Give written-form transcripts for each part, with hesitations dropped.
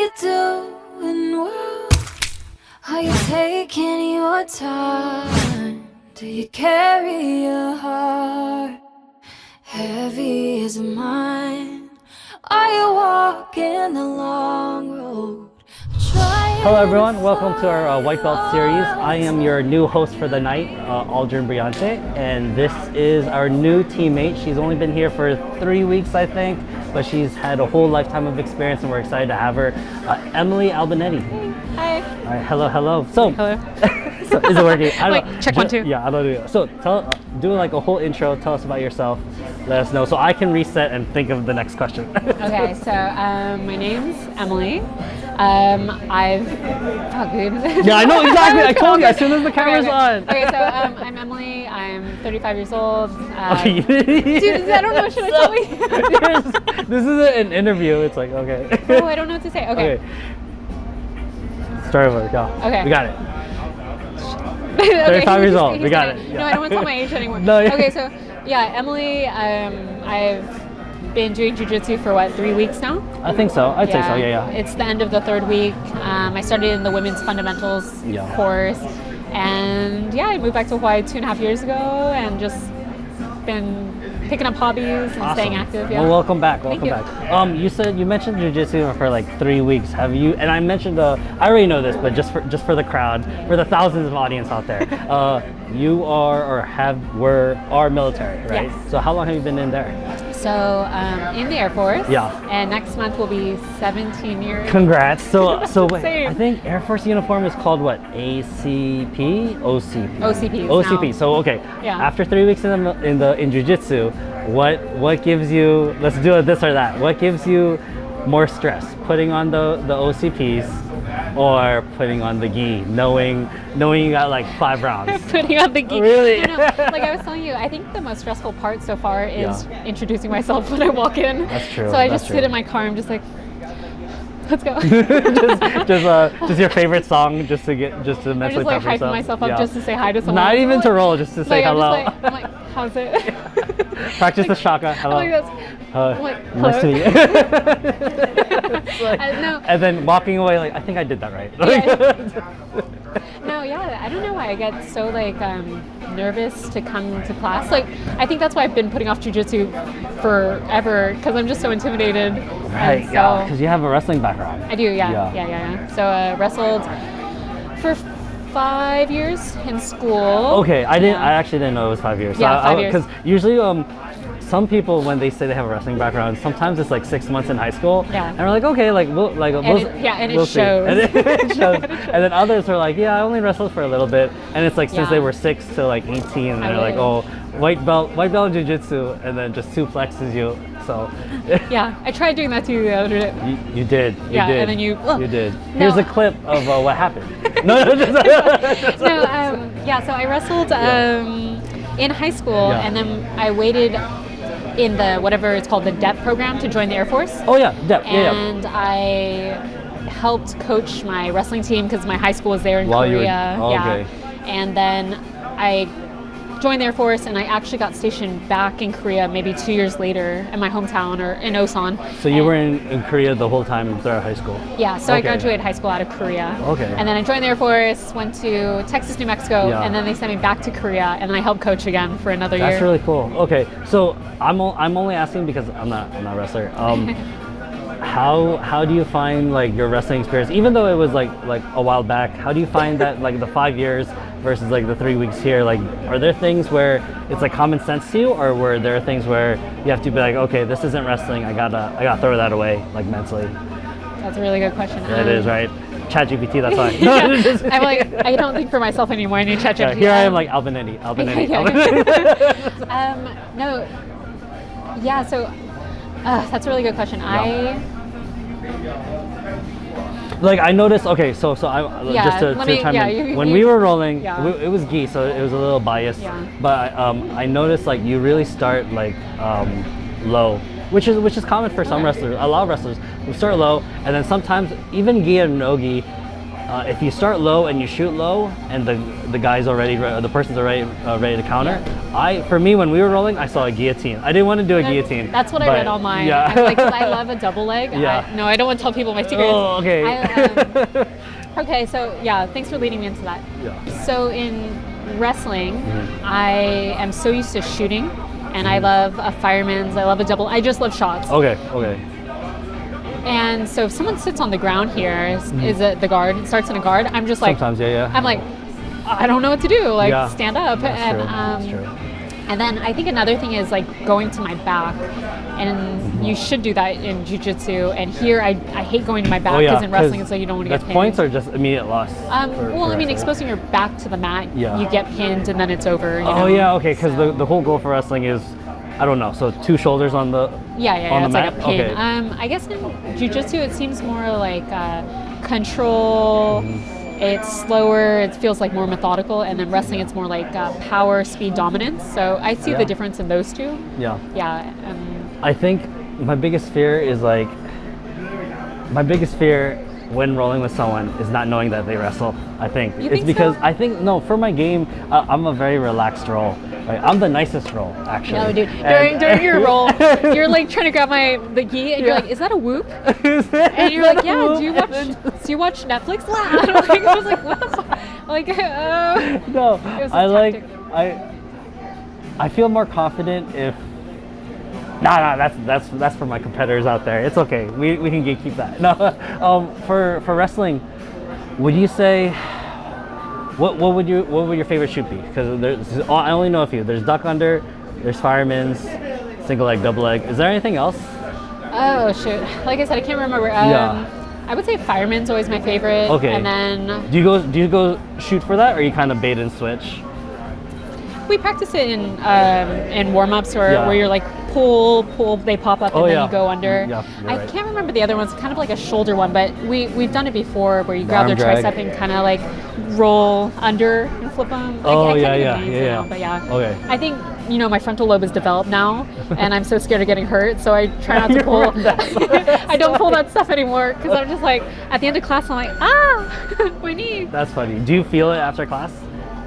you doing well? Are you taking your time? Do you carry your heart heavy as mine? Are you walking the long road? Hello everyone, welcome to our White Belt series. I am your new host for the night, Aldrin Briante, and this is our new teammate. She's only been here for 3 weeks, I think, but she's had a whole lifetime of experience and we're excited to have her. Emily Albonetti. Hi. All right, hello. So, Hello. so is it working? I don't Wait, check 1, 2. Yeah, I don't do it. So do like a whole intro, tell us about yourself, let us know, so I can reset and think of the next question. Okay, so my name's Emily. Yeah, I know exactly. I told you as soon as the camera's on. Okay, so I'm Emily. I'm 35 years old. Dude, Dude, I don't know. Should I tell you? This isn't an interview. It's like, okay. Oh, I don't know what to say. Okay. Start over. Go. Okay. We got it. Okay, 35 years old. We got it. No, I don't want to tell my age anymore. No, yeah. Okay, so yeah, Emily. I've been doing Jiu Jitsu for 3 weeks now? I think so. I'd say so. Yeah. It's the end of the 3rd week. I started in the women's fundamentals course, and I moved back to Hawaii 2.5 years ago, and just been picking up hobbies and staying active. Yeah. Well, welcome back. Thank you. You mentioned jiu-jitsu for like 3 weeks. Have you? And I mentioned I already know this, but just for the crowd, for the thousands of audience out there, you are military, right? Yes. So how long have you been in there? So in the Air Force. Yeah. And next month will be 17 years. Congrats. So wait, Same. I think Air Force uniform is called what? ACP? OCP. OCP. So okay. Yeah. After 3 weeks in jiu-jitsu, what gives you? Let's do it this or that. What gives you more stress? Putting on the OCPs or putting on the gi, knowing you got like 5 rounds? Putting on the gi. Really? No, like I was telling you, I think the most stressful part so far is introducing myself when I walk in. That's true. So I just sit in my car. I'm just like, let's go. just your favorite song, just to mentally I'm just like prep hyping yourself. myself up just to say hi to someone. Not even to roll, just to say hello. I'm like, how's it? Practice the shaka. Hello. I'm like, hello. Nice to meet you. No. And then walking away, like, I think I did that right. No, I don't know why I get so nervous to come to class. Like, I think that's why I've been putting off jiu-jitsu forever, because I'm just so intimidated. Right, yeah, because you have a wrestling background. I do, yeah. So I wrestled for 5 years in school. Okay, I actually didn't know it was 5 years. Yeah, 5 years. Because usually, some people, when they say they have a wrestling background, sometimes it's like 6 months in high school. Yeah. And we're like, okay, like we'll it see. shows. And it shows. And then others are like, yeah, I only wrestled for a little bit. And it's like since they were 6 to like 18, and they're like, oh, white belt in jiu-jitsu, and then just suplexes you. So. Yeah, I tried doing that too the other day. You did. And then you did. No. Here's a clip of what happened. No, So I wrestled in high school, and then I waited in the whatever it's called, the DEP program, to join the Air Force. Oh yeah, DEP. And I helped coach my wrestling team because my high school was there in Korea. Okay. And then I joined the Air Force, and I actually got stationed back in Korea maybe 2 years later in my hometown, or in Osan. So you were in Korea the whole time throughout high school? Yeah, so I graduated high school out of Korea. Okay. And then I joined the Air Force, went to Texas, New Mexico, and then they sent me back to Korea, and then I helped coach again for another year. That's really cool. Okay, so I'm only asking because I'm not a wrestler. How do you find like your wrestling experience, even though it was like a while back? How do you find that like the 5 years versus like the 3 weeks here? Like, are there things where it's like common sense to you, or were there things where you have to be like, okay, this isn't wrestling, I gotta throw that away, like mentally? That's a really good question. It is, right? ChatGPT, that's fine. I'm like, I don't think for myself anymore. I need ChatGPT. Here I am, like Albonetti. No. Yeah. So that's a really good question. I noticed. Okay, so when we were rolling, it was gi, so it was a little biased. Yeah. But I noticed like you really start like low, which is common for some wrestlers. A lot of wrestlers will start low, and then sometimes even gi and no gi, if you start low and you shoot low, and the guy's already the person's already ready to counter. For me, when we were rolling, I saw a guillotine. I didn't want to do a guillotine. That's what I read online. Yeah. I'm like, 'cause I love a double leg. Yeah. No, I don't want to tell people my secrets. Oh, okay. Okay, so yeah, thanks for leading me into that. Yeah. So in wrestling, I am so used to shooting, and I love a fireman's. I love a double. I just love shots. Okay. And so if someone sits on the ground here, is it the guard? It starts in a guard. I'm just like, sometimes, yeah. I'm like, I don't know what to do. Like, stand up. That's true. And then I think another thing is like going to my back, and you should do that in Jiu Jitsu. And here I hate going to my back because in wrestling it's like you don't want to get pinned. Points or just immediate loss? Exposing your back to the mat, Yeah. you get pinned and then it's over. You know? Oh yeah, okay. Because the whole goal for wrestling is, I don't know. So 2 shoulders on the on the it's mat? like a pin. Okay. I guess in Jiu Jitsu it seems more like control. It's slower. It feels like more methodical, and then wrestling it's more like power, speed, dominance. So I see the difference in those two. Yeah. Yeah. I think my biggest fear when rolling with someone is not knowing that they wrestle. I think You it's think because so? I think no, for my game, I'm a very relaxed roll. Right? I'm the nicest roll actually. No, dude. And- During your roll, you're like trying to grab the gi, and you're like, "Is that a whoop?" And you're like, "Yeah." Do you watch Netflix? I was like, "What the fuck?" Like, No, it was a I like tactic. I feel more confident if. Nah, that's for my competitors out there. It's okay. We can keep that. No, for wrestling, would you say what would your favorite shoot be? Because I only know a few. There's duck under, there's fireman's, single leg, double leg. Is there anything else? Oh shoot! Like I said, I can't remember. I would say fireman's always my favorite. Okay. And then Do you go shoot for that, or you kind of bait and switch? we practice it in warm-ups where you're like pull, they pop up, and then you go under. Yeah, I can't remember the other ones. Kind of like a shoulder one, but we've done it before where you grab their drag. tricep and kind of like roll under and flip them. I can't think of names now, but yeah. Okay. I think my frontal lobe is developed now, and I'm so scared of getting hurt, so I try not to pull. I don't pull that stuff anymore because I'm just like at the end of class I'm like my knee. That's funny. Do you feel it after class?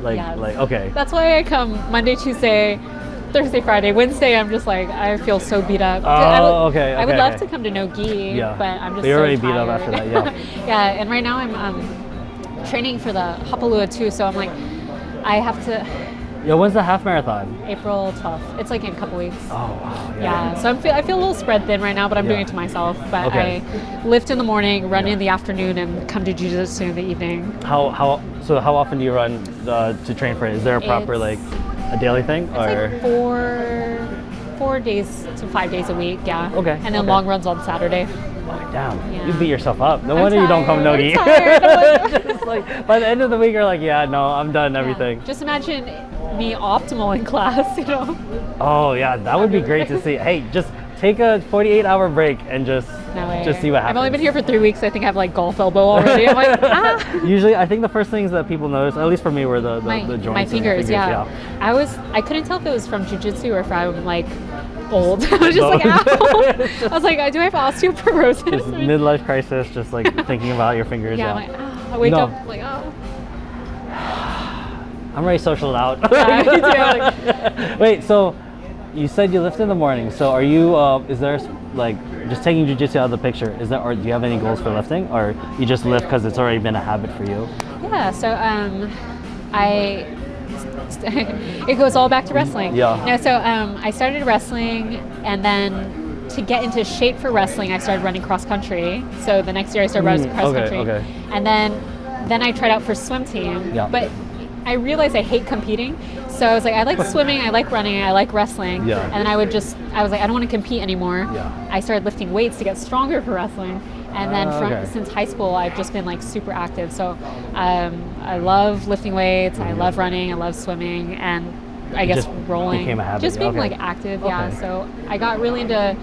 Yes. Okay. That's why I come Monday, Tuesday, Thursday, Friday. Wednesday, I'm just like, I feel so beat up. Okay. I would love to come to no gi, but I'm just You're so already tired. beat up after that, yeah. Yeah, and right now I'm training for the Hapalua too, so I'm like, I have to. Yo, when's the half marathon? April 12th. It's like in a couple weeks. Oh, wow. Yeah, so I feel a little spread thin right now, but I'm doing it to myself. But I lift in the morning, run in the afternoon, and come to Jiu Jitsu in the evening. How often do you run to train for it? Is there a proper a daily thing, or it's like 4 days to 5 days a week? Yeah. Okay. And then long runs on Saturday. Oh, damn, Yeah. you beat yourself up. No I'm wonder you don't come tired, no-gi. I'm tired. Just like by the end of the week, you're like, yeah, no, I'm done everything. Just imagine me optimal in class, Oh yeah, that would be great to see. Hey, just take a 48-hour break and just see what happens. I've only been here for 3 weeks. I think I have like golf elbow already. I'm like, Usually, I think the first things that people notice, at least for me, were the joints. my and fingers. Yeah. I couldn't tell if it was from jiu-jitsu or if I'm like old. I was just like, ow. I was like, do I have osteoporosis? Just midlife crisis, just like thinking about your fingers. Yeah, I'm like, I wake up like, oh. I'm already socialed out. Yeah, Wait, so you said you lift in the morning. So are you? Is there like just taking jiu-jitsu out of the picture? Is there, or do you have any goals for lifting, or you just lift because it's already been a habit for you? Yeah. So it goes all back to wrestling. Yeah. No, so I started wrestling, and then to get into shape for wrestling, I started running cross country. So the next year I started running cross country, and then I tried out for swim team. Yeah. But I realized I hate competing. So I was like, I like swimming, I like running, I like wrestling. Yeah. And then I was like, I don't want to compete anymore. Yeah. I started lifting weights to get stronger for wrestling. And then since high school, I've just been like super active. So I love lifting weights, I love running, I love swimming, and I guess just rolling. became a habit. Just being like active, yeah. So I got really into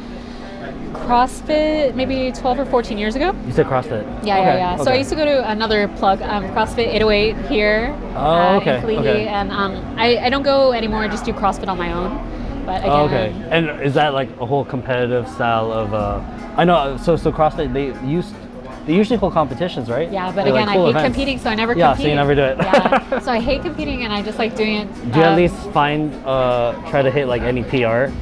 CrossFit maybe 12 or 14 years ago. You said CrossFit? Yeah. So I used to go to another plug, CrossFit 808 here in Kaliki. And I don't go anymore, I just do CrossFit on my own. But again, And is that like a whole competitive style of, I know, so CrossFit, they used They usually hold competitions, right? Yeah, but They're, again, like, cool I hate events. competing, so I never Yeah, compete. so you never do it. Yeah, so I hate competing, and I just like doing it. Do you at least try to hit like any PR?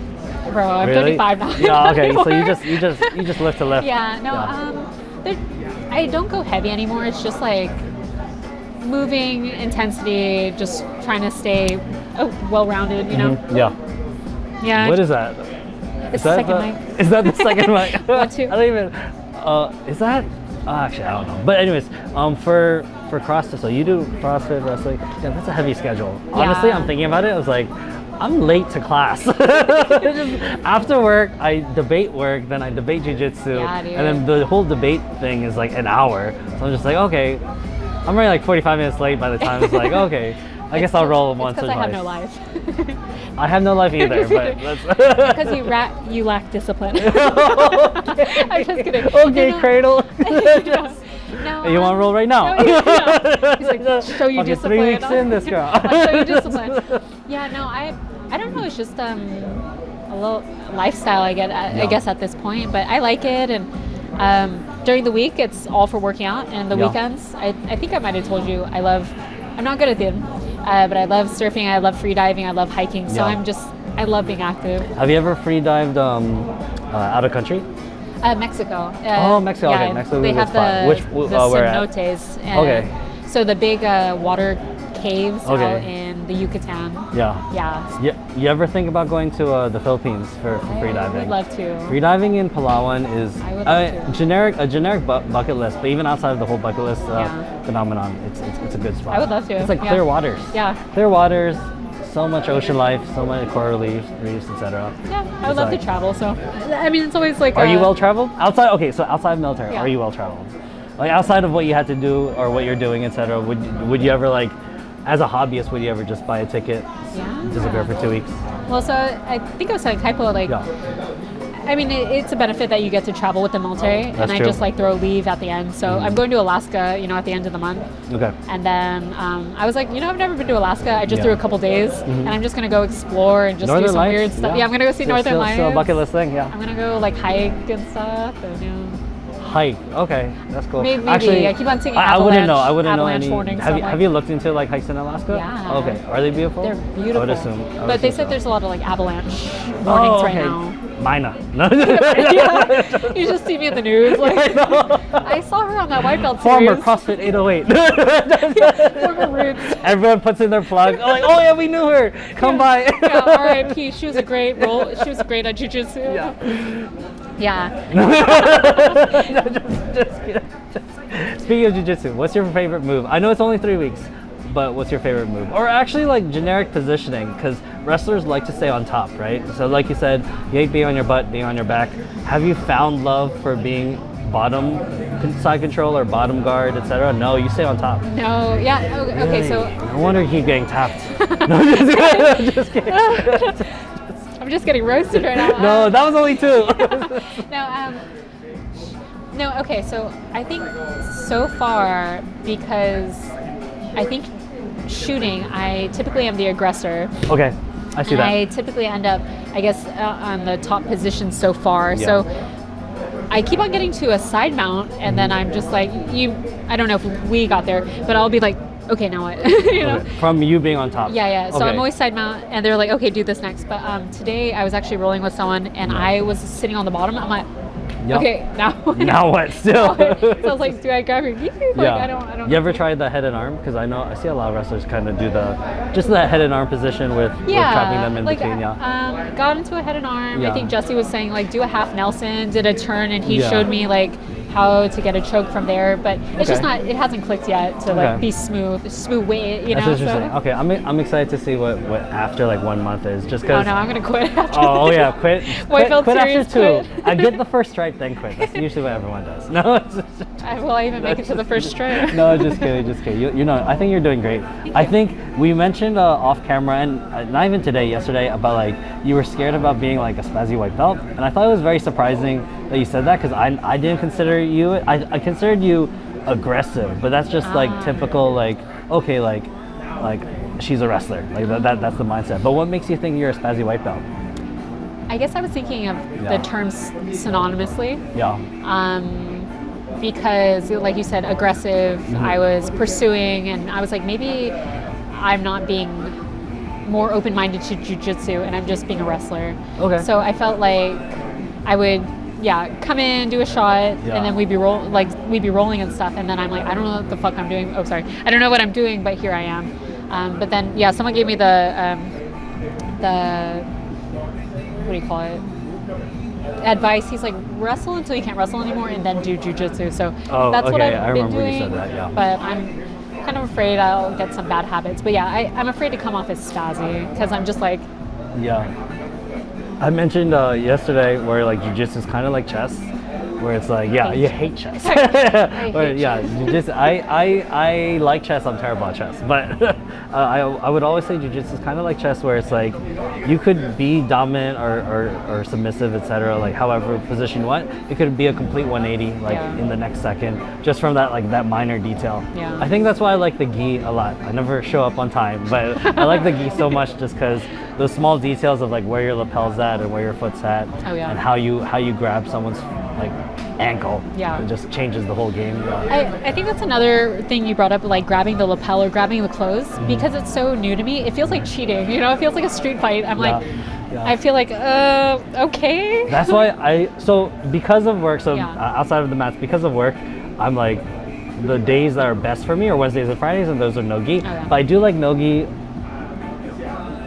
Bro, I'm Really? 35 now. Yeah, okay. So you Anymore. just lift to lift. Yeah, no, I don't go heavy anymore. It's just like moving intensity, just trying to stay well-rounded, you know? Yeah. Yeah. What is that? It's the second mic. Is that the second mic? What, two? I don't even. Is that? Actually, I don't know. But anyways, for CrossFit, so you do CrossFit, wrestling. Yeah, that's a heavy schedule. Honestly, I'm thinking about it. I was like, I'm late to class. Just after work, I debate work, then I debate jiu-jitsu, and then the whole debate thing is like an hour. So I'm just like, okay, I'm already like 45 minutes late by the time it's like, okay, I guess I'll roll once or twice. twice. I have no life. I have no life either, but that's Because you lack discipline. I'm just kidding. Okay, No. Cradle. No, You want to roll right now? No, yeah. He's like, show you Okay, discipline. 3 weeks in this girl. I'll show you discipline. Yeah, no, I don't know. It's just a little lifestyle I guess at this point, but I like it. And during the week, it's all for working out, and the weekends, I think I might have told you, I'm not good at them, but I love surfing, I love free diving, I love hiking. So I love being active. Have you ever free dived out of country? Mexico. Mexico. Yeah, Okay, Mexico. they is have fun. the where at? cenotes. Okay. So the big water caves Okay. out in the Yucatan. Yeah. Yeah. You ever think about going to the Philippines for free diving? I would love to. Free diving in Palawan is I would love to. a generic bucket list, but even outside of the whole bucket list phenomenon, it's a good spot. I would love to. It's like clear waters. Yeah. Clear waters, so much ocean life, so many coral reefs, etc. Yeah, I would love to travel. So, I mean, it's always like. Are you well traveled? Outside military, Yeah. are you well traveled? Like outside of what you had to do or what you're doing, etc. Would you ever like, as a hobbyist, would you ever just buy a ticket, disappear for 2 weeks? Well, so I think I was telling Kaipo, like, I mean, it's a benefit that you get to travel with the military, That's and I true. just like throw leave at the end. So I'm going to Alaska, at the end of the month. Okay. And then I was like, I've never been to Alaska. I just threw a couple days, and I'm just gonna go explore and just Northern do some Lights, weird stuff. Yeah, I'm gonna go see Northern Lights. Still a bucket list thing, yeah. I'm gonna go like hike and stuff. And, Hike. Okay, that's cool. Maybe. Actually, I keep on seeing I wouldn't know. I wouldn't know avalanche any. warnings. Have you looked into like hikes in Alaska? Yeah. Okay. Are they beautiful? They're beautiful. I would assume. But they said there's a lot of like avalanche warnings right now. Mina. No. Yeah. You just see me in the news. Like, I saw her on that white belt series. Former CrossFit 808. Former Roots. Everyone puts in their plug. Oh, like, oh yeah, we knew her. Come by. Yeah, R.I.P. She was a great role. She was great at Jiu Jitsu. Yeah. Just kidding. Speaking of Jiu Jitsu, what's your favorite move? I know it's only 3 weeks, but what's your favorite move? Or actually like generic positioning, because wrestlers like to stay on top, right? So like you said, you hate being on your butt, being on your back. Have you found love for being bottom side control or bottom guard, etc.? No, you stay on top. No, yeah. Okay, so. No wonder you keep getting tapped. No, just kidding. I'm just getting roasted right now. No, that was only 2. No, okay, so I think so far, because I think shooting, I typically am the aggressor. Okay, I see and that. I typically end up, I guess, on the top position so far. Yeah. So I keep on getting to a side mount, and then I'm just like, I don't know if we got there, but I'll be like, okay, now what? know? Okay. From you being on top. Yeah. So Okay. I'm always side mount, and they're like, okay, do this next. But today I was actually rolling with someone, and I was sitting on the bottom. I'm like, Yep. okay, now. Now what? Still. So I was like, do I grab your geek? Like, Yeah. I don't. You ever tried the head and arm? Because I see a lot of wrestlers kind of do just the head and arm position with trapping them in between. Yeah. Got into a head and arm. Yeah. I think Jesse was saying like do a half Nelson, did a turn, and he Yeah. showed me like how to get a choke from there. But it's just Okay. not. It hasn't clicked yet to like Okay. be smooth way. That's interesting. Okay, I'm excited to see what after like 1 month is. Just Oh because. no, I'm gonna quit. After Oh this. yeah, quit. White belt quit series, after 2. quit. I get the first stripe, then quit. That's usually what everyone does. No, Will I even make it to the first straight? No, just kidding. You know, I think you're doing great. I think we mentioned off camera and not even today, yesterday, about like you were scared about being like a spazzy white belt, and I thought it was very surprising that you said that because I didn't consider you. I considered you aggressive, but that's just like typical like okay like she's a wrestler, like that's the mindset. But what makes you think you're a spazzy white belt? I guess I was thinking of the terms synonymously. Yeah. because, like you said, aggressive. I was pursuing, and I was like, maybe I'm not being more open-minded to jiu-jitsu, and I'm just being a wrestler. Okay. So I felt like I would, come in, do a shot, and then we'd be rolling and stuff, and then I'm like, I don't know what the fuck I'm doing. Oh, sorry, I don't know what I'm doing, but here I am. But then, someone gave me the what do you call it? Advice. He's like, wrestle until you can't wrestle anymore, and then do jiu-jitsu. So that's what I've been doing. You said that, yeah. But I'm kind of afraid I'll get some bad habits. But I'm afraid to come off as spazzy because I'm just like. Yeah. I mentioned yesterday where like jiu-jitsu is kind of like chess, where it's like, you hate chess. I like chess. I'm terrible at chess, but I would always say jiu-jitsu is kind of like chess, where it's like you could be dominant or submissive, etc. Like however position you want, it could be a complete 180 like in the next second, just from that minor detail. Yeah. I think that's why I like the gi a lot. I never show up on time, but I like the gi so much just because those small details of like where your lapel's at and where your foot's at, and how you grab someone's like ankle. It just changes the whole game. I think that's another thing you brought up, like grabbing the lapel or grabbing the clothes, because it's so new to me. It feels like cheating, it feels like a street fight. I'm like, I feel like, okay. That's why because of work, outside of the mats, because of work, I'm like, the days that are best for me are Wednesdays and Fridays, and those are no-gi. But I do like no-gi.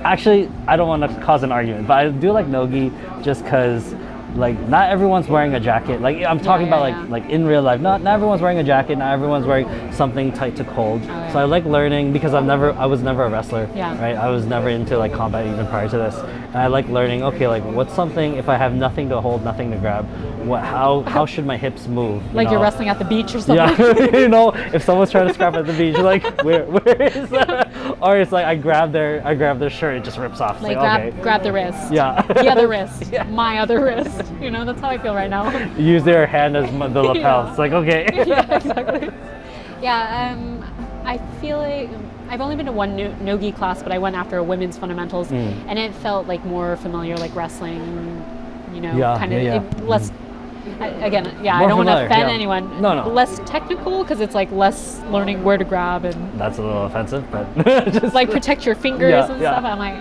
Actually, I don't want to cause an argument, but I do like no-gi just because like not everyone's wearing a jacket. Like I'm talking about like in real life, not everyone's wearing a jacket, not everyone's wearing something tight to cold. So I like learning because I was never a wrestler, right? I was never into like combat even prior to this. And I like learning, okay, like what's something, if I have nothing to hold, nothing to grab, how should my hips move? You're wrestling at the beach or something. Yeah, if someone's trying to scrap at the beach, like where is that? Or it's like I grab their shirt, it just rips off. Like grab the wrist. Yeah. The other wrist. My other wrist. That's how I feel right now. Use their hand as the lapel. It's like, okay. Yeah, exactly. I feel like I've only been to one no-gi class, but I went after a women's fundamentals, and it felt like more familiar, like wrestling, less. Again, I don't want to offend anyone. No. Less technical, because it's like less learning where to grab, and that's a little offensive, but just like protect your fingers and stuff. I'm like,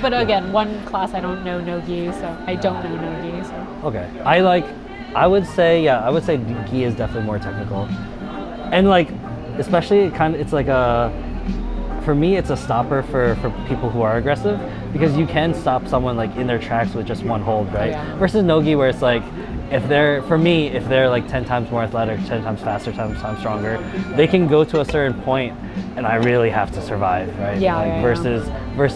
but again, one class I don't know no-gi, so I don't know no-gi. So okay, I would say gi is definitely more technical, and like especially it's like for me, it's a stopper for people who are aggressive, because you can stop someone like in their tracks with just one hold, right? Versus no-gi, where it's like, if they're like 10 times more athletic, 10 times faster, 10 times stronger, they can go to a certain point, and I really have to survive, right? Versus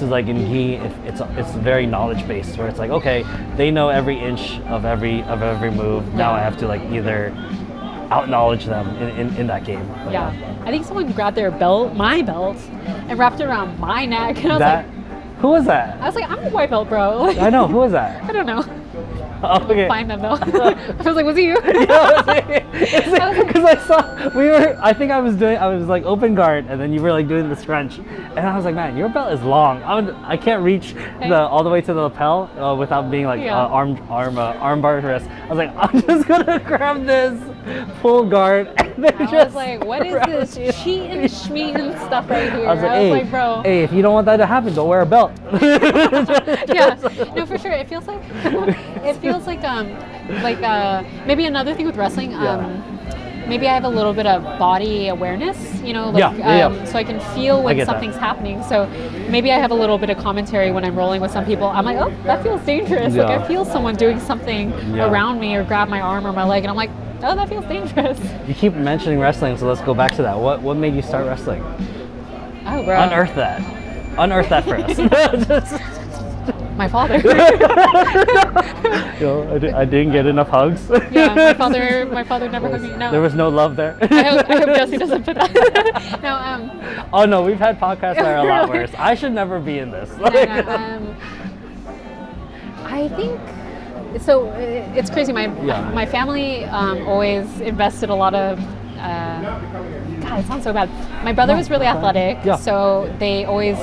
like in gi, it's very knowledge based, where it's like, okay, they know every inch of every move. Now I have to like either out-knowledge them in that game. But I think someone grabbed my belt, and wrapped it around my neck, and I was like, who was that? I was like, I'm a white belt, bro. I know, who was that? I don't know. Oh, okay. Find that belt. I was like, was it you? Because I think I was like open guard, and then you were like doing the scrunch, and I was like, man, your belt is long. I can't reach all the way to the lapel without being like arm bar wrist. I was like, I'm just gonna grab this full guard, and then I was like, what is this cheat and schmeat and stuff right here? I was like, bro, hey, if you don't want that to happen, don't wear a belt. No, for sure. It feels like maybe another thing with wrestling. Maybe I have a little bit of body awareness, so I can feel when something's happening. So maybe I have a little bit of commentary when I'm rolling with some people. I'm like, oh, that feels dangerous. Like I feel someone doing something around me, or grab my arm or my leg, and I'm like, oh, that feels dangerous. You keep mentioning wrestling, so let's go back to that. What made you start wrestling? Oh, bro. Unearth that for us. My father. I didn't get enough hugs. Yeah, my father never hugged me. No. There was no love there. I hope Jesse doesn't put that. No. Oh no, we've had podcasts that are a lot worse. I should never be in this. I think so. It's crazy. My family always invested a lot of. God, it sounds so bad. My brother was really athletic, so they always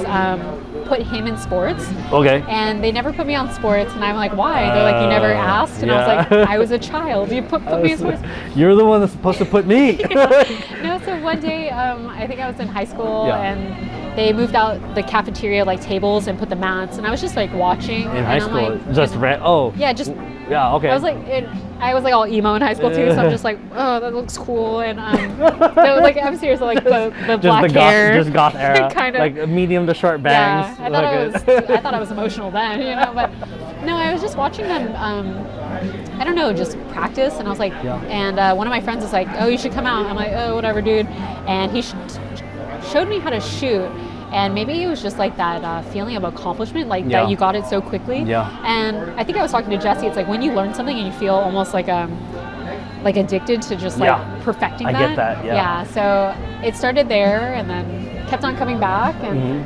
put him in sports. Okay. And they never put me on sports, and I'm like, why? They're like, you never asked, and I was like, I was a child. You put me in sports. You're the one that's supposed to put me. No, so one day, I think I was in high school, and they moved out the cafeteria like tables and put the mats, and I was just like watching. In high school, like, just yeah, just. Yeah, okay. I was like all emo in high school too, so I'm just like, oh, that looks cool, and so like I'm serious, like the just black the hair, just goth era, kind of like medium to short bangs. Yeah, I thought I was emotional then, you know, but no, I was just watching them. I don't know, just practice, and I was like, and one of my friends was like, oh, you should come out. I'm like, oh, whatever, dude, and he showed me how to shoot. And maybe it was just like that feeling of accomplishment, like that you got it so quickly. Yeah. And I think I was talking to Jesse. It's like when you learn something and you feel almost like addicted to just like perfecting that. I get that. Yeah. Yeah. So it started there, and then kept on coming back. And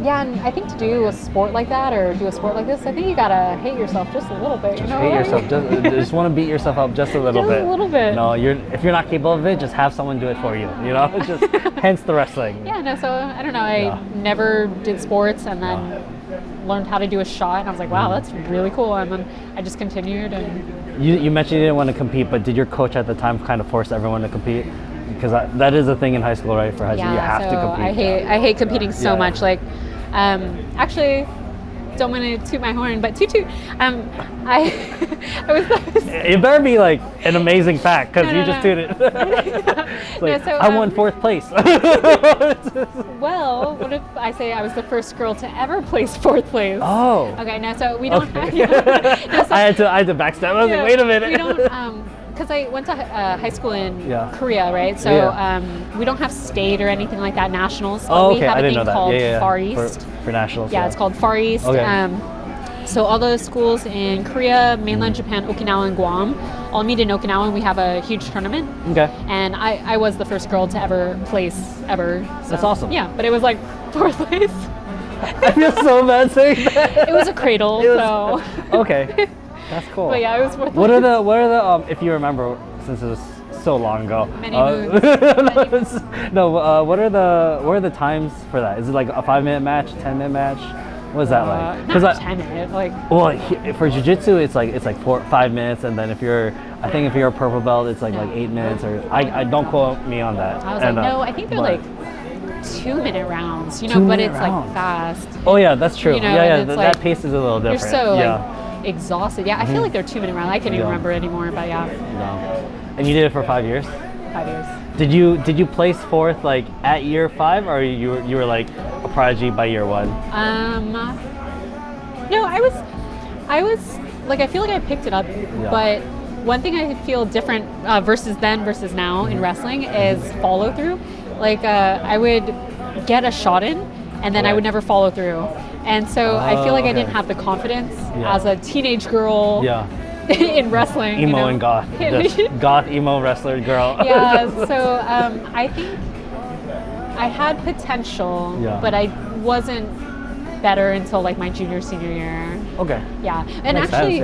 and I think to do a sport like that or do a sport like this, I think you gotta hate yourself just a little bit. Just hate yourself. Just want to beat yourself up just a little bit. Just a little bit. No, if you're not capable of it, just have someone do it for you. You know, just hence the wrestling. Yeah. No. So I don't know. I never did sports, and then learned how to do a shot, and I was like, wow, that's really cool. And then I just continued. And you mentioned you didn't want to compete, but did your coach at the time kind of force everyone to compete? Because that is a thing in high school, right? For high school, you have to compete. I hate competing so much. Like, actually, don't want to toot my horn, but toot. I was. It better be like an amazing fact, because you just tooted. Like, so, I won 4th place. Well, what if I say I was the first girl to ever place 4th place? Oh. Okay, no, so we don't have. I had to backstep. I was like, wait a minute. We don't. Because I went to high school in Korea, right? So we don't have state or anything like that, nationals. But we have a thing called Far East. For nationals. Yeah, it's called Far East. Okay. So all the schools in Korea, mainland Japan, Okinawa, and Guam all meet in Okinawa, and we have a huge tournament. Okay. And I was the first girl to ever place ever. So, that's awesome. Yeah, but it was like 4th place. I feel so bad saying that. It was a cradle, so. Okay. That's cool. But yeah, it was worth What are the if you remember, since it was so long ago. Many moons. No, what are the times for that? Is it like a 5-minute match, 10-minute match? What is that like? Not 10 minutes, like. Well, for jiu-jitsu, it's like 5 minutes, and then if you're a purple belt, it's like 8 minutes, or I don't quote me on that. I was like, no, I think they're like 2-minute rounds, you know, but it's like fast. Oh yeah, that's true. You know, that pace is a little different. They're so like exhausted. Yeah, I feel like they're 2-minute rounds. I can't even remember anymore, but yeah. No. And you did it for 5 years? 5 years. Did you place 4th like at year 5, or you were like a prodigy by year 1? No, I was like, I feel like I picked it up, but one thing I feel different versus now in wrestling is follow through. Like I would get a shot in, and then I would never follow through. And so I feel like I didn't have the confidence as a teenage girl in wrestling. Emo and goth. Just goth, emo wrestler girl. Yeah, so I think I had potential, but I wasn't better until like my junior, senior year. Okay. Yeah, and actually,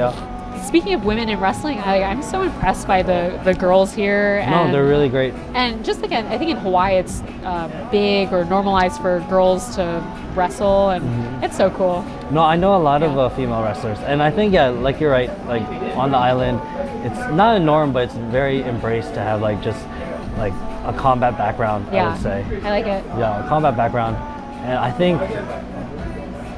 speaking of women in wrestling, I'm so impressed by the girls here. And, no, they're really great. And just again, I think in Hawaii it's big or normalized for girls to wrestle, and it's so cool. No, I know a lot of female wrestlers, and I think like you're right. Like on the island, it's not a norm, but it's very embraced to have like just like a combat background. I would say. I like it. Yeah, a combat background, and I think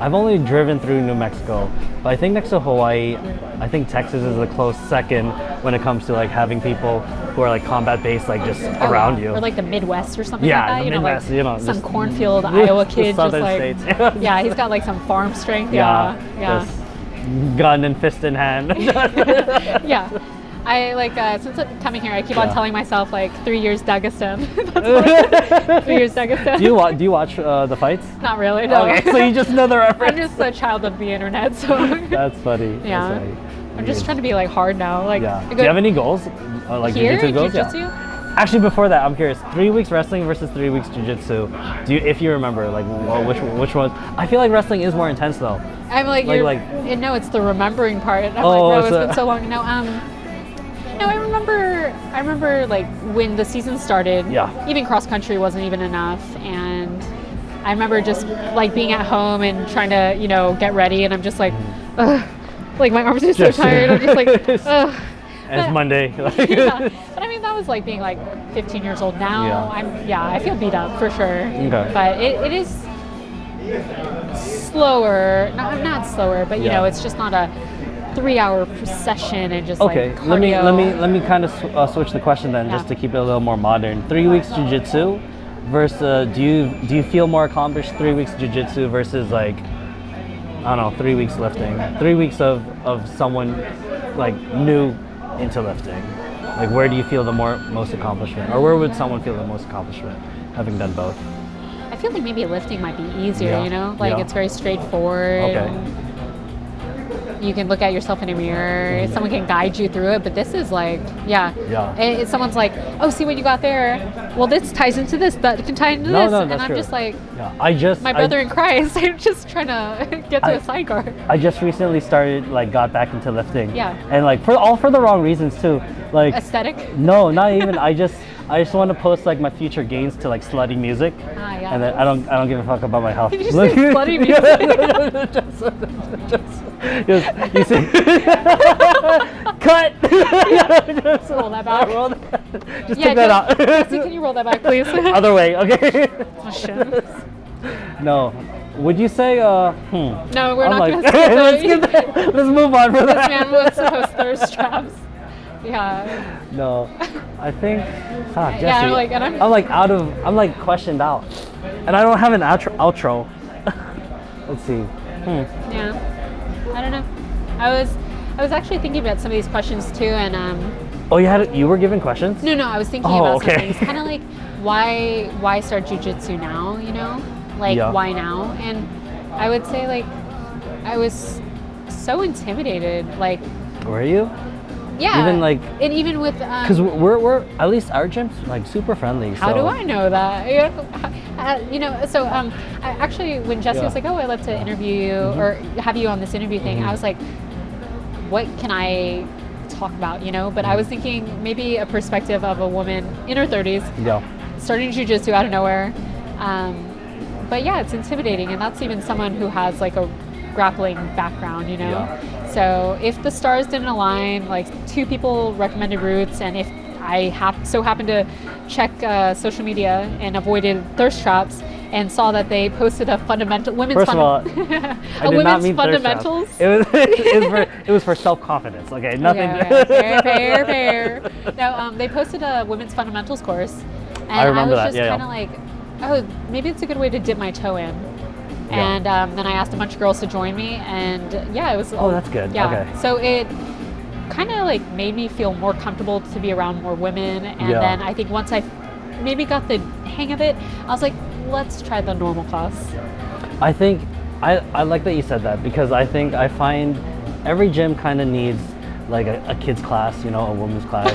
I've only driven through New Mexico, but I think next to Hawaii, I think Texas is a close second when it comes to like having people who are like combat based, like just around you. Or like the Midwest or something like that. The Midwest, like some cornfield Iowa kid, just like states. Yeah, he's got like some farm strength. Yeah. Just gun and fist in hand. Yeah. I like since coming here, I keep on telling myself like 3 years Dagestan. 3 years Dagestan. Do you watch the fights? Not really. No. Okay, so you just know the reference. I'm just a child of the internet, so. That's funny. Yeah. That's funny. I'm just trying to be like hard now. Like. Yeah. Do you have any goals? Like jiu-jitsu goals? Jiu-jitsu? Yeah. Actually, before that, I'm curious. 3 weeks wrestling versus 3 weeks jiu-jitsu. If you remember, like which one? I feel like wrestling is more intense though. I'm like no, it's the remembering part. I'm like, bro, it's been so long. No, I remember like when the season started, even cross country wasn't even enough, and I remember just like being at home and trying to, you know, get ready, and I'm just like, ugh, like my arms are so tired. I'm just like, ugh. And it's Monday. Yeah, but I mean that was like being like 15 years old. Now I feel beat up for sure. Okay. But it is slower. Not slower, but you know, it's just not a 3-hour session and just Okay, like cardio. let me kind of switch the question then, just to keep it a little more modern. 3 weeks jiu-jitsu versus do you feel more accomplished 3 weeks jiu-jitsu versus like, I don't know, 3 weeks lifting, 3 weeks of someone like new into lifting? Like, where do you feel the most accomplishment, or where would someone feel the most accomplishment having done both? I feel like maybe lifting might be easier, you know, like it's very straightforward. Okay. You can look at yourself in a mirror. Someone can guide you through it. But this is like, someone's like, oh, see what you got there? Well, this ties into this. That can tie into this. And I'm just like, my brother in Christ. I'm just trying to get to a sidecar. I just recently got back into lifting. Yeah. And like for the wrong reasons too. Like aesthetic? No, not even. I just want to post like my future gains to like slutty music. Yeah. And then I don't give a fuck about my health. Did you say slutty music? just you see, cut. Just roll that back. Just take that out. Jesse, can you roll that back, please? Other way, okay. Oh, shit. No. Would you say No, we're not going to skip that. Let's move on from that. This man wants to post thirst traps. Yeah. No, I think. Jesse, yeah, I'm like questioned out, and I don't have an outro. Let's see. Yeah. I don't know. I was actually thinking about some of these questions too, and Oh, you were given questions? No, I was thinking about some things. Kind of like why start jiu-jitsu now? You know, like why now? And I would say like I was so intimidated. Like, were you? Yeah. Even like, and even with because we're at least our gym's like super friendly. How do I know that? You know, so I actually when Jesse was like, oh, I'd love to interview you or have you on this interview thing, I was like, what can I talk about? You know, but I was thinking maybe a perspective of a woman in her 30s, starting jiu-jitsu out of nowhere. But yeah, it's intimidating, and that's even someone who has like a grappling background, you know. Yeah. So if the stars didn't align, like 2 people recommended routes, and if I so happened to check social media and avoided thirst traps and saw that they posted a women's fundamentals. It was for self-confidence. Okay, nothing. Okay, fair. No, they posted a women's fundamentals course, and I was just kind of like, oh, maybe it's a good way to dip my toe in. And then I asked a bunch of girls to join me, and it was. Oh, that's good. Yeah. Okay. So it kind of like made me feel more comfortable to be around more women, and then I think once I maybe got the hang of it, I was like, let's try the normal class. I think I like that you said that, because I find every gym kind of needs like a kid's class, you know, a woman's class.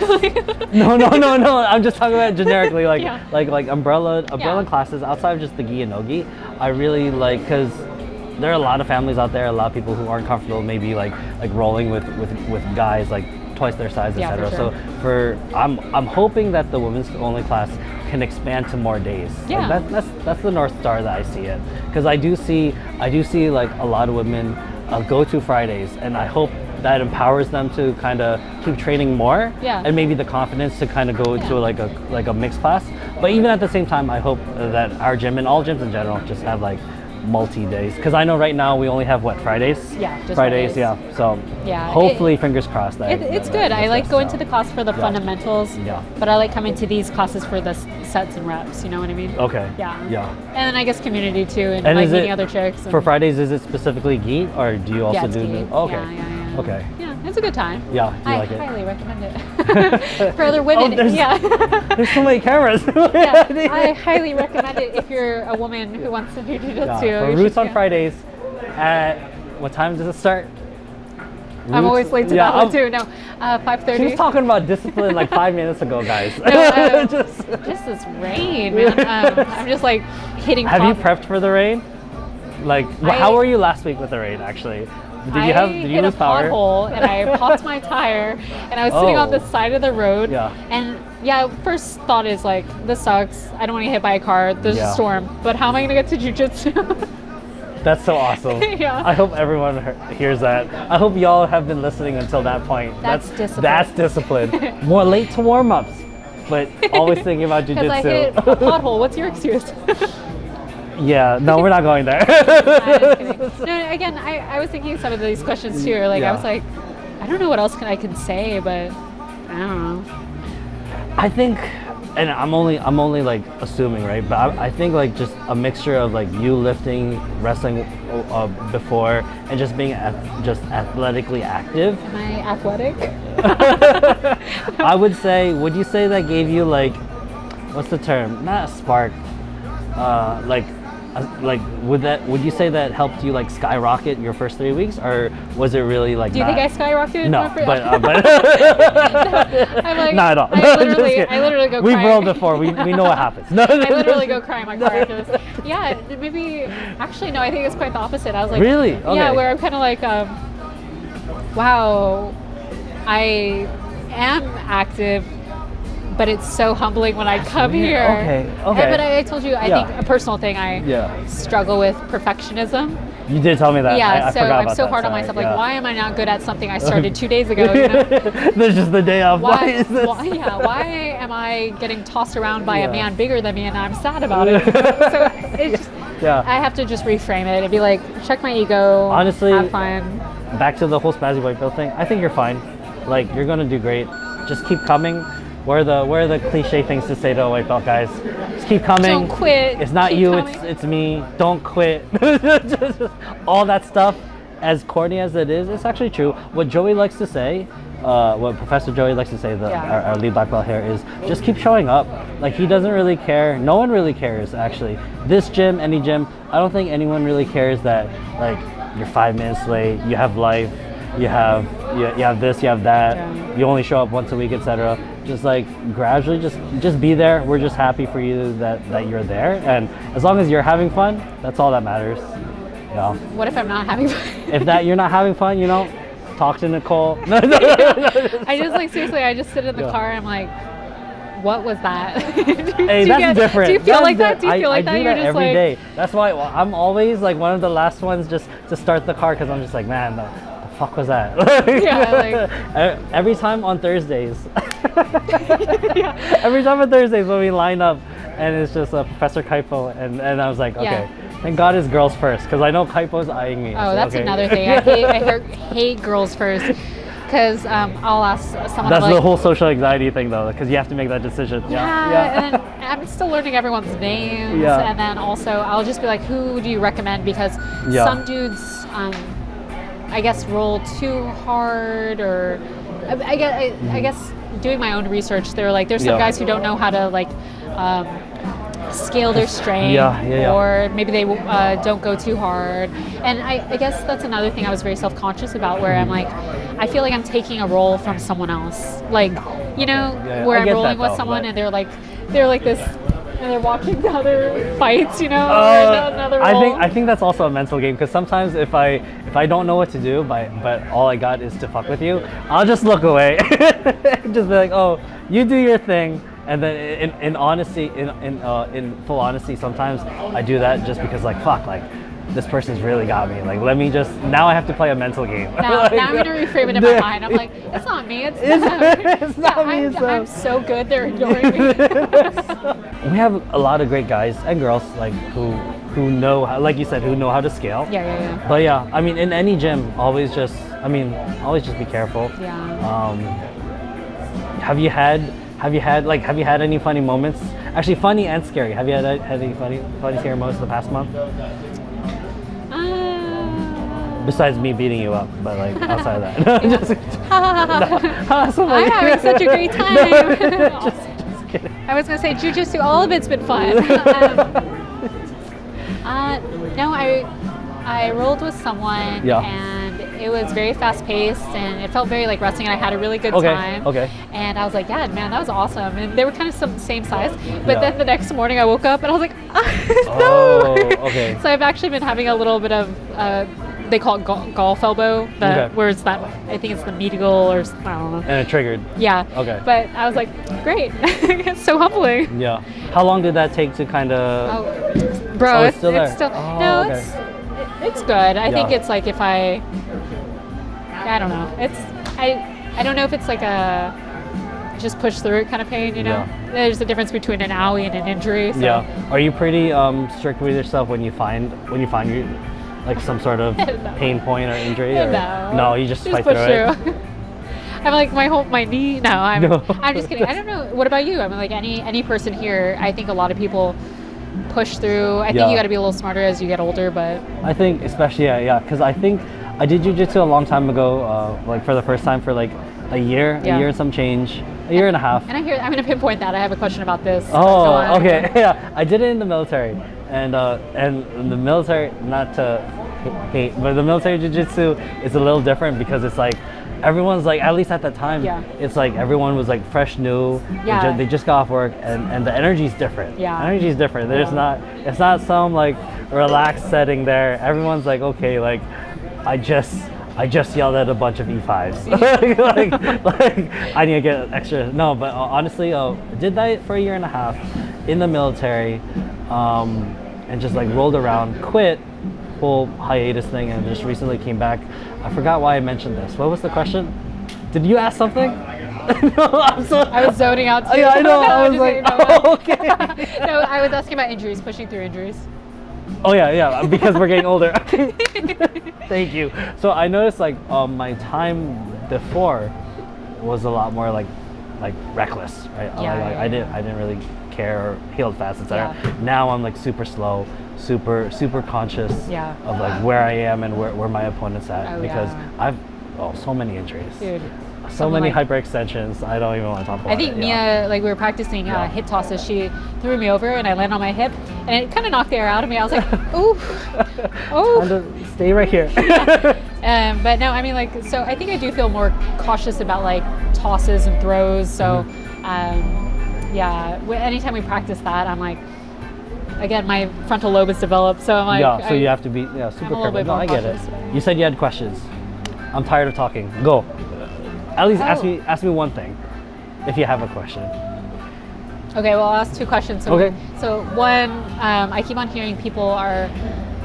No. I'm just talking about generically, like like umbrella classes outside of just the gi and no gi. I really like, because there are a lot of families out there, a lot of people who aren't comfortable maybe like rolling with guys like twice their size, etc. Sure. So I'm hoping that the women's only class can expand to more days. Yeah. Like that's the North Star that I see it, because I do see like a lot of women go to Fridays, and I hope that empowers them to kind of keep training more, and maybe the confidence to kind of go to like a mixed class. But even at the same time, I hope that our gym and all gyms in general just have like multi-days, because I know right now we only have Fridays? Yeah, just Fridays. Yeah, so hopefully fingers crossed that it's good. I like going to the class for the fundamentals, but I like coming to these classes for the sets and reps, you know what I mean? Okay. Yeah. And then I guess community too, and like meeting other chicks. For Fridays, is it specifically gi, or do you also do gi. Okay. Yeah. Okay. Yeah, it's a good time. Yeah, do you like it? I highly recommend it. For other women, there's so many cameras. I highly recommend it if you're a woman who wants to do jiu-jitsu. For Roots on Fridays, at what time does it start? I'm always late to that one too. No, 5:30. She was talking about discipline like 5 minutes ago, guys. No, just this rain, man. I'm just like hitting. Have you prepped for the rain? Like, how were you last week with the rain, actually? Did you hit a lose power? pothole and I popped my tire, and I was sitting on the side of the road. Yeah. And yeah, first thought is like, this sucks. I don't want to get hit by a car. There's a storm. But how am I gonna get to jiu-jitsu? That's so awesome. Yeah. I hope everyone hears that. I hope y'all have been listening until that point. That's discipline. That's discipline. More late to warm-ups, but always thinking about Because jiu-jitsu. I hit a pothole. What's your excuse? Yeah, no, we're not going there. I'm just kidding. No, again, I was thinking some of these questions too. Like I was like, I don't know what else I can say, but I don't know. I think, and I'm only like assuming, right? But I think like just a mixture of like you lifting, wrestling before, and just being just athletically active. Am I athletic? I would say, would you say that gave you like, what's the term? Not a spark, would you say that helped you like skyrocket your first 3 weeks, or was it really like? Do you think I skyrocketed? No, but I'm like, not at all. I literally go. We've cry. rolled before. We know what happens. No, I literally go cry in my car after this. Yeah, maybe. Actually, no. I think it's quite the opposite. I was like, really? Okay. Yeah, where I'm kind of like, wow, I am active. But it's so humbling when I come here. Okay. But I told you, I think a personal thing, I struggle with perfectionism. You did tell me that. Yeah, I so forgot I'm about so that. hard on Sorry. myself. Like, why am I not good at something I started 2 days ago? You know? There's just the day off. Why is this? Why am I getting tossed around by a man bigger than me and I'm sad about it? You know? So it's just, I have to just reframe it and be like, check my ego. Honestly, have fun. Back to the whole spazzy white belt thing. I think you're fine. Like, you're gonna do great. Just keep coming. Where are the cliche things to say to a white belt, guys? Just keep coming. Don't quit. It's not keep you, coming. it's me. Don't quit. All that stuff, as corny as it is, it's actually true. What Joey likes to say, what Professor Joey likes to say, our lead black belt here, is just keep showing up. Like, he doesn't really care. No one really cares, actually. This gym, any gym, I don't think anyone really cares that, like, you're 5 minutes late, you have life, you have this, you have that, you only show up once a week, etc. Just like gradually, just be there. We're just happy for you that you're there, and as long as you're having fun, that's all that matters. Yeah. What if I'm not having fun? If you're not having fun, talk to Nicole. I just like seriously, I just sit in the car and I'm like, what was that? Hey, that's different. Do you feel like that? Do you feel like that? I do You're that just every like day. That's why I'm always like one of the last ones just to start the car, because I'm just like, man, the fuck was that? Every time on Thursdays. Every time on Thursdays when we line up, and it's just Professor Kaipo, and I was like, okay, thank God it's girls first, because I know Kaipo's eyeing me. Oh, that's another thing. I hate girls first. Because I'll ask someone. That's the whole social anxiety thing, though, because you have to make that decision. And then I'm still learning everyone's names, and then also I'll just be like, who do you recommend? Because some dudes, I guess, roll too hard, or I guess doing my own research, they're like, there's some guys who don't know how to like scale their strength, or maybe they don't go too hard. And I guess that's another thing I was very self-conscious about, where I'm like, I feel like I'm taking a role from someone else, like, where I'm rolling with someone and they're like this, and they're watching the other fights, another role. I think that's also a mental game, because sometimes if I don't know what to do, but all I got is to fuck with you, I'll just look away. Just be like, oh, you do your thing. And then in honesty, in full honesty, sometimes I do that just because, like, fuck, like, this person's really got me. Like, now I have to play a mental game. Now I'm going to reframe it in my mind. I'm like, it's not me, it's them. It's not me, it's them. I'm so good, they're ignoring me. We have a lot of great guys and girls, like, who know, how, like you said, who know how to scale. Yeah. But yeah, I mean, in any gym, always just be careful. Yeah. Have you had any funny moments? Actually, funny and scary. Have you had any funny scary moments the past month? Besides me beating you up, but like outside of that. I'm having such a great time. Just kidding. I was gonna say Jiu Jitsu, all of it's been fun. No, I rolled with someone, and it was very fast paced, and it felt very like wrestling, and I had a really good time. Okay. And I was like, yeah, man, that was awesome. And they were kind of some same size, but then the next morning I woke up and I was like, no. Oh, okay. So I've actually been having a little bit of they call it golf elbow, Okay. where it's that, I think it's the medial, or I don't know. And it triggered. Yeah. Okay. But I was like, great. It's so humbling. Yeah. How long did that take to kind of? Oh, bro, Oh, it's still there. no, Oh, okay. it's good. I think Yeah. it's like if I don't know. I don't know if it's like a just push through it kind of pain, you know? Yeah. There's a difference between an owie and an injury. So. Yeah. Are you pretty strict with yourself when you find you like some sort of No. pain point or injury? Or? No. No, you just fight push through it. I'm like my knee. No, No. I'm just kidding. I don't know. What about you? I mean, like any person here. I think a lot of people push through. I think Yeah. you got to be a little smarter as you get older. But I think especially because I think I did jiu-jitsu a long time ago, like for the first time for like a year and some change, a year and a half. and I'm going to pinpoint that. I have a question about this. Go Oh, on. okay. Yeah, I did it in the military, and the military, not to hate, but the military jiu-jitsu is a little different because it's like everyone's like, at least at that time, Yeah. it's like everyone was like fresh, new. Yeah. They just got off work, and the energy's different. Yeah. Energy's different. There's not. It's not some like relaxed setting there. Everyone's like, okay, like I just yelled at a bunch of E5s. like I need to get extra. No, but honestly, did that for a year and a half in the military, and just like rolled around, quit, whole hiatus thing, and just recently came back. I forgot why I mentioned this. What was the question? Did you ask something? No, I'm so. I was zoning out too. Yeah, I know. No, I was just like, kidding. No, oh, okay. no, I was asking about injuries, pushing through injuries. Oh yeah, because we're getting older. Thank you. So I noticed like my time before was a lot more like reckless, right? Yeah. I didn't really care or healed fast, etc. Yeah. Now I'm like super slow, super conscious Yeah. of like where I am and where my opponent's at, Oh, because yeah. I've so many injuries. Dude. So Someone many like- hyperextensions. I don't even want to talk about I think it. Yeah. Mia, like we were practicing Yeah. hip tosses, she threw me over and I landed on my hip and it kind of knocked the air out of me. I was like, ooh, Kind ooh. of stay right here. But no, I mean like, so I think I do feel more cautious about like tosses and throws. So yeah, anytime we practice that, I'm like, again, my frontal lobe is developed. So I'm like, Yeah, so you have to be super I'm a little careful. bit No, more I get it. cautious. You said you had questions. I'm tired of talking. Go. At least Oh. ask me one thing, if you have a question. Okay, well, I'll ask two questions. So, Okay. So one, I keep on hearing people are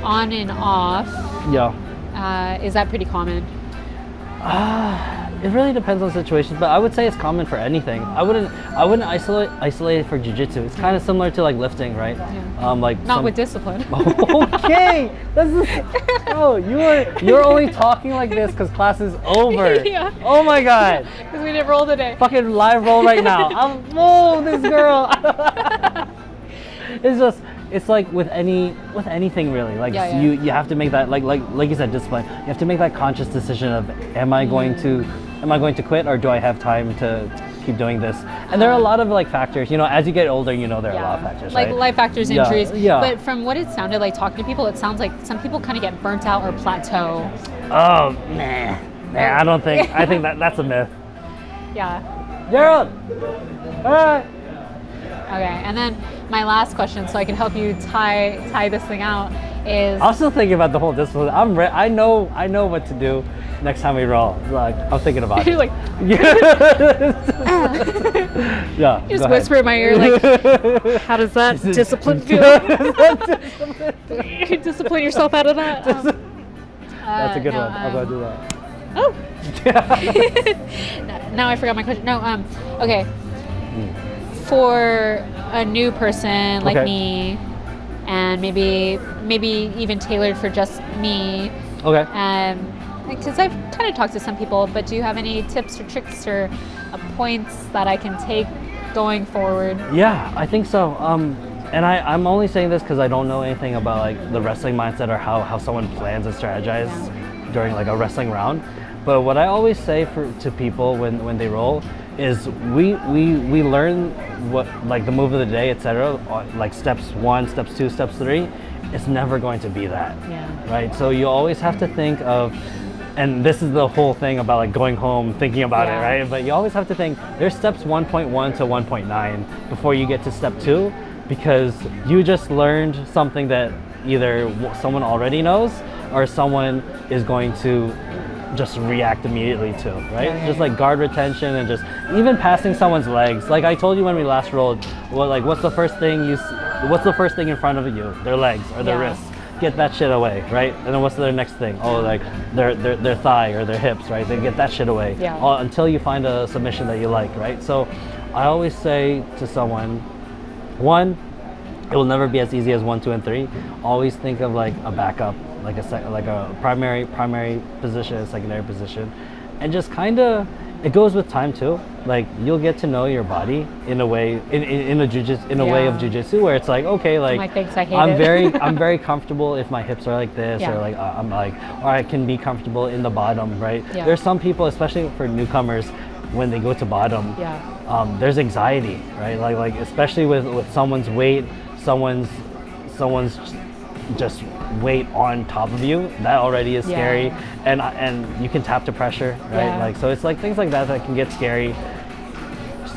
on and off. Yeah. Is that pretty common? It really depends on situations, but I would say it's common for anything. I wouldn't isolate it for jiu-jitsu. It's kind of similar to like lifting, right? Yeah. Like Not with discipline. Okay, oh, you're only talking like this because class is over. Yeah. Oh my god. Because we didn't roll today. Fucking live roll right now. Whoa, this girl. It's like with anything really. Like Yeah, yeah. you have to make that like you said, discipline. You have to make that conscious decision of am I going to quit, or do I have time to keep doing this? And there are a lot of like factors. You know, as you get older, you know there are a lot of factors. Like right? life factors, Yeah, injuries. yeah. But from what it sounded like talking to people, it sounds like some people kind of get burnt out or plateau. Oh nah. I don't think. I think that's a myth. Yeah. Gerald. All right. Okay. And then my last question, so I can help you tie this thing out, is I'm still thinking about the whole discipline. I know what to do next time we roll. Like I'm thinking about it. you're like, Yeah. you just go whisper ahead. in my ear like, how does that discipline feel? You discipline yourself out of that. That's a good no, one. I'll go do that. Oh. Now I forgot my question. No. Okay. For a new person like Okay. me, and maybe even tailored for just me, Okay. because I've kind of talked to some people, but do you have any tips or tricks or points that I can take going forward? Yeah, I think so. And I'm only saying this because I don't know anything about like the wrestling mindset or how someone plans and strategizes during like a wrestling round. But what I always say to people when they roll is we learn what like the move of the day, etc. Like steps 1, steps 2, steps 3. It's never going to be that. Yeah. Right. So you always have to think of. And this is the whole thing about like going home, thinking about it, right? But you always have to think there's steps 1.1 to 1.9 before you get to step 2. because you just learned something that either someone already knows or someone is going to just react immediately to, right? Just like guard retention and just even passing someone's legs. Like I told you when we last rolled, what's the first thing in front of you? Their legs or their wrists. Get that shit away, right? And then what's their next thing? Oh, like their thigh or their hips, right? They get that shit away. Until you find a submission that you like, right? So I always say to someone, one, it will never be as easy as 1, 2, and 3. Always think of like a backup, like a primary position, a secondary position, and just kind of, it goes with time too. Like you'll get to know your body in a way, in a way of jiu-jitsu where it's like, okay, like thanks, I hate I'm very comfortable if my hips are like this, or like I'm like, or I can be comfortable in the bottom, right? There's some people, especially for newcomers, when they go to bottom, there's anxiety, right? Like especially with someone's weight, someone's just weight on top of you, that already is scary, and you can tap to pressure, right? Like, so it's like things like that can get scary. Just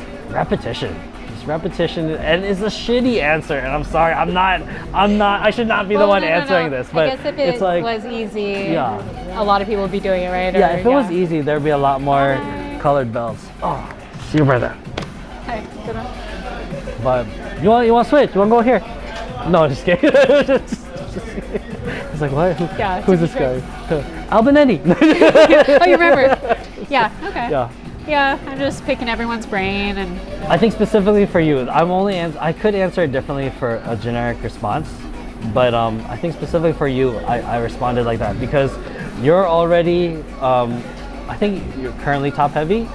repetition, and it's a shitty answer, and I'm sorry, I'm not I should not be the one answering this, but I guess if it's like, was easy, a lot of people would be doing it, right? If it was easy, there'd be a lot more colored belts. Oh, see you, brother. Okay, good one. But you want to switch? You want to go here? No, just kidding. It's like, what? Who's this guy? Albonetti. Oh, you remember? Yeah. Okay. Yeah, I'm just picking everyone's brain, and I think specifically for you, I could answer it differently for a generic response, but I think specifically for you, I responded like that because you're already, I think you're currently top heavy,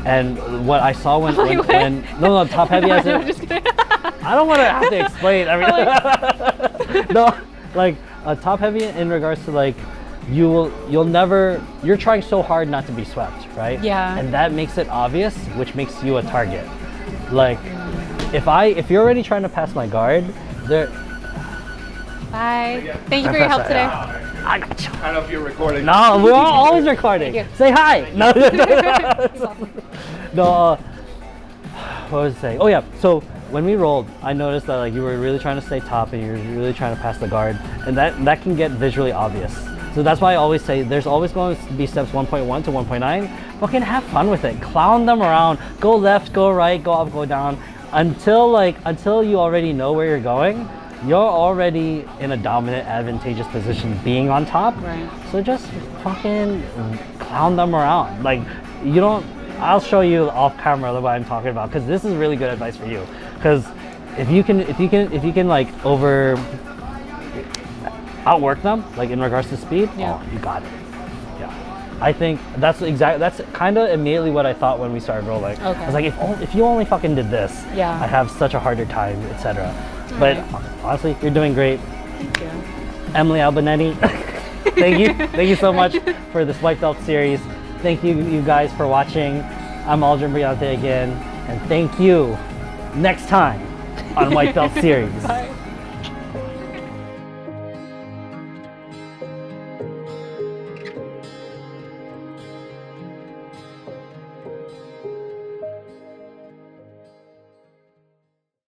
and what I saw when no top heavy as in, I don't want to have to explain. I mean, no, like top heavy in regards to like you're trying so hard not to be swept, right? And that makes it obvious, which makes you a target. Like if you're already trying to pass my guard, Bye. Thank you for your help today. I got you. I don't know if you're recording. No, we're always recording. Say hi. No. No. What was I saying? Oh yeah. So when we rolled, I noticed that like you were really trying to stay top and you were really trying to pass the guard, and that can get visually obvious. So that's why I always say there's always going to be steps 1.1 to 1.9. Fucking have fun with it. Clown them around. Go left, go right, go up, go down, until you already know where you're going. You're already in a dominant, advantageous position being on top. Right. So just fucking clown them around. Like I'll show you off camera what I'm talking about, because this is really good advice for you. Because if you can like outwork them, like in regards to speed, oh, you got it. Yeah. I think that's kind of immediately what I thought when we started rolling. Okay. I was like, if you only fucking did this, I'd have such a harder time, etc. But honestly, you're doing great. Thank you. Emily Albonetti, thank you so much for this white belt series. Thank you guys for watching. I'm Aldrin Briante again, and thank you next time on White Belt Series. Bye.